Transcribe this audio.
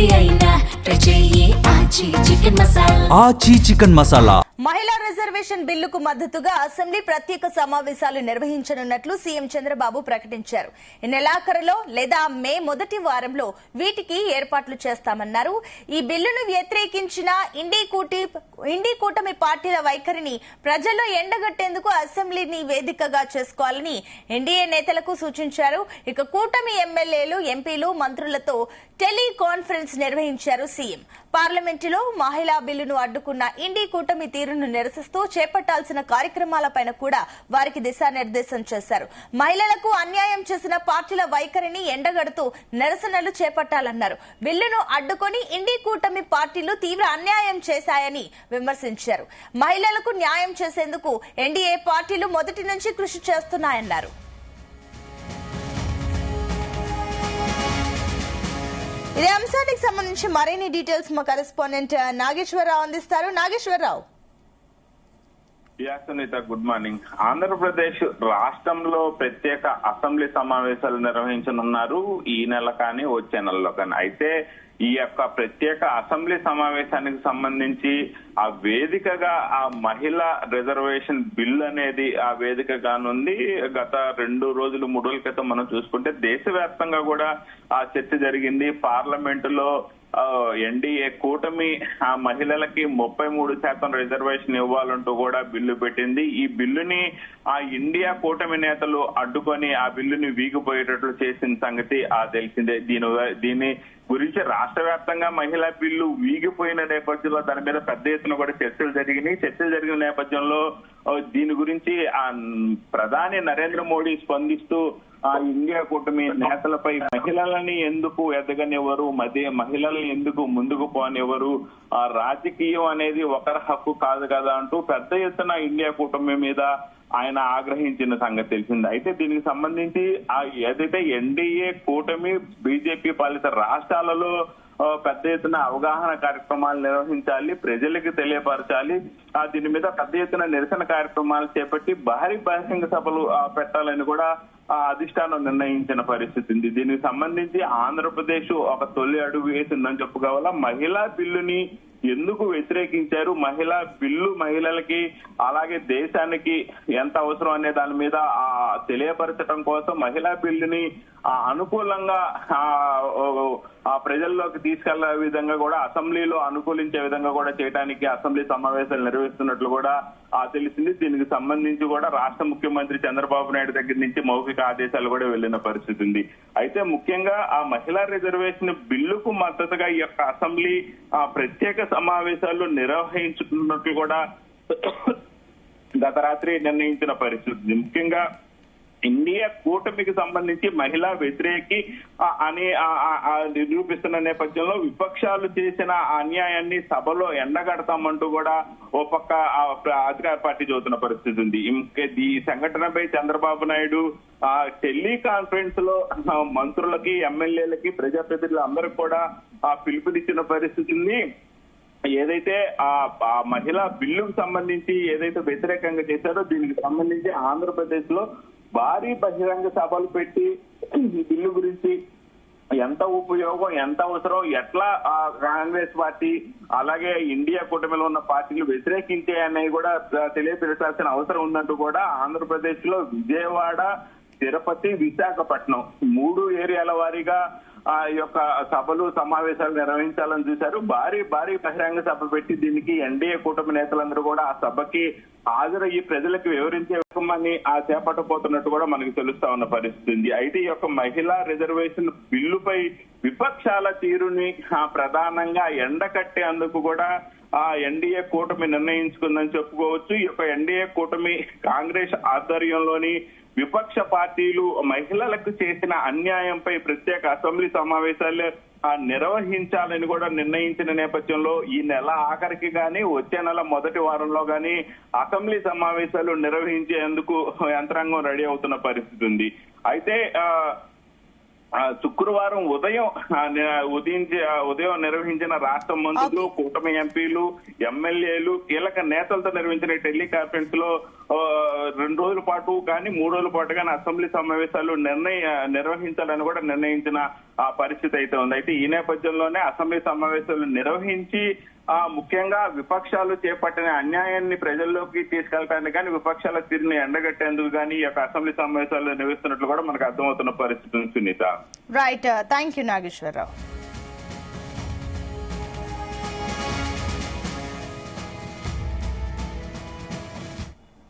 ఏది అయినా ట్రై చెయ్యి ఆచి చికెన్ మసాలా. ఆచి చికెన్ మసాలా. మహిళా రిజర్వేషన్ బిల్లుకు మద్దతుగా అసెంబ్లీ ప్రత్యేక సమావేశాలు నిర్వహించనున్నట్లు సీఎం చంద్రబాబు ప్రకటించారు. ఈ నెలాఖరులో లేదా మే మొదటి వారంలో వీటికి ఏర్పాట్లు చేస్తామన్నారు. ఈ బిల్లును వ్యతిరేకించిన ఇండి కూటమి పార్టీల వైఖరిని ప్రజల్లో ఎండగట్టేందుకు అసెంబ్లీని వేదికగా చేసుకోవాలని ఎన్డీఏ నేతలకు సూచించారు. ఇక కూటమి ఎమ్మెల్యేలు, ఎంపీలు, మంత్రులతో టెలికాన్ఫరెన్స్ నిర్వహించారు సీఎం. పార్లమెంటులో మహిళా బిల్లును అడ్డుకున్న ఇండి కూటమి తీరును నిరసిస్తూ చేపట్టాల్సిన కార్యక్రమాలపైన కూడా వారికి దిశానిర్దేశం చేశారు. మహిళలకు అన్యాయం చేసిన పార్టీల వైఖరిని ఎండగడుతూ నిరసనలు చేపట్టాలన్నారు. బిల్లును అడ్డుకొని ఇండి కూటమి పార్టీలు తీవ్ర అన్యాయం చేశాయని విమర్శించారు. మహిళలకు న్యాయం చేసేందుకు ఎన్డీఏ పార్టీలు మొదటి నుంచి కృషి చేస్తున్నాయన్నారు. ఇదే అంశానికి సంబంధించి మరిన్ని డీటెయిల్స్ మా కరెస్పాండెంట్ నాగేశ్వరరావు అందిస్తారు. నాగేశ్వరరావు. Sunitha, good morning. ఆంధ్రప్రదేశ్ రాష్ట్రంలో ప్రత్యేక అసెంబ్లీ సమావేశాలు నిర్వహించనున్నారు ఈ నెల కానీ వచ్చే నెలలో కానీ. అయితే ఈ యొక్క ప్రత్యేక అసెంబ్లీ సమావేశానికి సంబంధించి ఆ వేదికగా ఆ మహిళా రిజర్వేషన్ బిల్ అనేది ఆ వేదికగానుంది. గత 2 రోజులు 3 రోజుల క్రితం మనం చూసుకుంటే దేశవ్యాప్తంగా కూడా ఆ చర్చ జరిగింది. పార్లమెంటులో ఎన్డీఏ కూటమి ఆ మహిళలకి 33% రిజర్వేషన్ ఇవ్వాలంటూ కూడా బిల్లు పెట్టింది. ఈ బిల్లుని ఆ ఇండియా కూటమి నేతలు అడ్డుకొని ఆ బిల్లుని వీగిపోయేటట్లు చేసిన సంగతి తెలిసిందే. దీని గురించి రాష్ట్ర వ్యాప్తంగా మహిళా బిల్లు వీగిపోయిన నేపథ్యంలో దాని మీద పెద్ద ఎత్తున కూడా చర్చలు జరిగినాయి. చర్చలు జరిగిన నేపథ్యంలో దీని గురించి ప్రధాని నరేంద్ర మోడీ స్పందిస్తూ ఆ ఇండియా కూటమి నేతలపై మహిళలని ఎందుకు ఎదగనివ్వరు, మహిళల్ని ఎందుకు ముందుకు పోనివ్వరు, ఆ రాజకీయం అనేది ఒకరి హక్కు కాదు కదా అంటూ పెద్ద ఎత్తున ఇండియా కూటమి మీద ఆయన ఆగ్రహించిన సంగతి తెలిసింది. అయితే దీనికి సంబంధించి ఏదైతే ఎన్డీఏ కూటమి బీజేపీ పాలిత రాష్ట్రాలలో పెద్ద ఎత్తున అవగాహన కార్యక్రమాలు నిర్వహించాలి, ప్రజలకు తెలియపరచాలి. దీని మీద పెద్ద ఎత్తున నిరసన కార్యక్రమాలు చేపట్టి భారీ బహిరంగ సభలు పెట్టాలని కూడా అధిష్టానం నిర్ణయించిన పరిస్థితి ఉంది. దీనికి సంబంధించి ఆంధ్రప్రదేశ్ ఒక తొలి అడుగు వేసిందని చెప్పుకోవాలా. మహిళా బిల్లుని ఎందుకు వ్యతిరేకించారు, మహిళా బిల్లు మహిళలకి అలాగే దేశానికి ఎంత అవసరం అనే దాని మీద తెలియపరచడం కోసం మహిళా బిల్లుని అనుకూలంగా ప్రజల్లోకి తీసుకెళ్లే విధంగా కూడా అసెంబ్లీలో అనుకూలించే విధంగా కూడా చేయడానికి అసెంబ్లీ సమావేశాలు నిర్వహిస్తున్నట్లు కూడా తెలిసింది. దీనికి సంబంధించి కూడా రాష్ట్ర ముఖ్యమంత్రి చంద్రబాబు నాయుడు దగ్గర నుంచి మౌఖిక ఆదేశాలు కూడా వెళ్లిన పరిస్థితి ఉంది. అయితే ముఖ్యంగా ఆ మహిళా రిజర్వేషన్ బిల్లుకు మద్దతుగా ఈ యొక్క అసెంబ్లీ ప్రత్యేక సమావేశాలు నిర్వహించుకున్నట్లు కూడా గత రాత్రి నిర్ణయించిన పరిస్థితి. ముఖ్యంగా ఇండియా కూటమికి సంబంధించి మహిళా వ్యతిరేకి అని నిరూపిస్తున్న నేపథ్యంలో విపక్షాలు చేసిన అన్యాయాన్ని సభలో ఎండగడతామంటూ కూడా ఓ పక్క అధికార పార్టీ చెబుతున్న పరిస్థితి ఉంది. ఈ సంఘటనపై చంద్రబాబు నాయుడు టెలికాన్ఫరెన్స్ లో మంత్రులకి, ఎమ్మెల్యేలకి, ప్రజాప్రతినిధులు అందరూ కూడా పిలుపునిచ్చిన పరిస్థితి ఉంది. ఏదైతే ఆ మహిళా బిల్లుకు సంబంధించి ఏదైతే వ్యతిరేకంగా చేశారో దీనికి సంబంధించి ఆంధ్రప్రదేశ్ లో భారీ బహిరంగ సభలు పెట్టి ఈ బిల్లు గురించి ఎంత ఉపయోగం, ఎంత అవసరం, ఎట్లా కాంగ్రెస్ పార్టీ అలాగే ఇండియా కూటమిలో ఉన్న పార్టీలు వ్యతిరేకించాయని కూడా తెలియపరచాల్సిన అవసరం ఉందంటూ కూడా ఆంధ్రప్రదేశ్ లో విజయవాడ, తిరుపతి, విశాఖపట్నం 3 ఏరియాల వారీగా ఈ యొక్క సభలు సమావేశాలు నిర్వహించాలని చూశారు. భారీ బహిరంగ సభ పెట్టి దీనికి ఎన్డీఏ కూటమి నేతలందరూ కూడా ఆ సభకి హాజరయ్యి ప్రజలకు వివరించే విషయాన్ని చేపట్టబోతున్నట్టు కూడా మనకు తెలుస్తా ఉన్న పరిస్థితి ఉంది. అయితే ఈ యొక్క మహిళా రిజర్వేషన్ బిల్లుపై విపక్షాల తీరుని ప్రధానంగా ఎండకట్టేందుకు కూడా ఎన్డీఏ కూటమి నిర్ణయించుకుందని చెప్పుకోవచ్చు. ఈ యొక్క ఎన్డీఏ కూటమి కాంగ్రెస్ ఆధ్వర్యంలోని విపక్ష పార్టీలు మహిళలకు చేసిన అన్యాయంపై ప్రత్యేక అసెంబ్లీ సమావేశాలు నిర్వహించాలని కూడా నిర్ణయించిన నేపథ్యంలో ఈ నెల ఆఖరికి గాని వచ్చే నెల మొదటి వారంలో గాని అసెంబ్లీ సమావేశాలు నిర్వహించేందుకు యంత్రాంగం రెడీ అవుతున్న పరిస్థితి ఉంది. అయితే శుక్రవారం ఉదయం నిర్వహించిన రాష్ట్ర మంత్రులు, కూటమి ఎంపీలు, ఎమ్మెల్యేలు, కీలక నేతలతో నిర్వహించిన టెలికాన్ఫరెన్స్ లో 2 రోజుల పాటు కానీ 3 రోజుల పాటు కానీ అసెంబ్లీ సమావేశాలు నిర్వహించాలని కూడా నిర్ణయించిన ఆ పరిస్థితి అయితే ఉంది. అయితే ఈ నేపథ్యంలోనే అసెంబ్లీ సమావేశాలు నిర్వహించి ముఖ్యంగా విపక్షాలు చేపట్టిన అన్యాయాన్ని ప్రజల్లోకి తీసుకెళ్లడానికి కానీ విపక్షాల తీరుని ఎండగట్టేందుకు కానీ ఈ యొక్క అసెంబ్లీ సమావేశాలు నిర్వహిస్తున్నట్లు కూడా మనకు అర్థమవుతున్న పరిస్థితి ఉంది Sunitha. Right, thank you Nageswararao.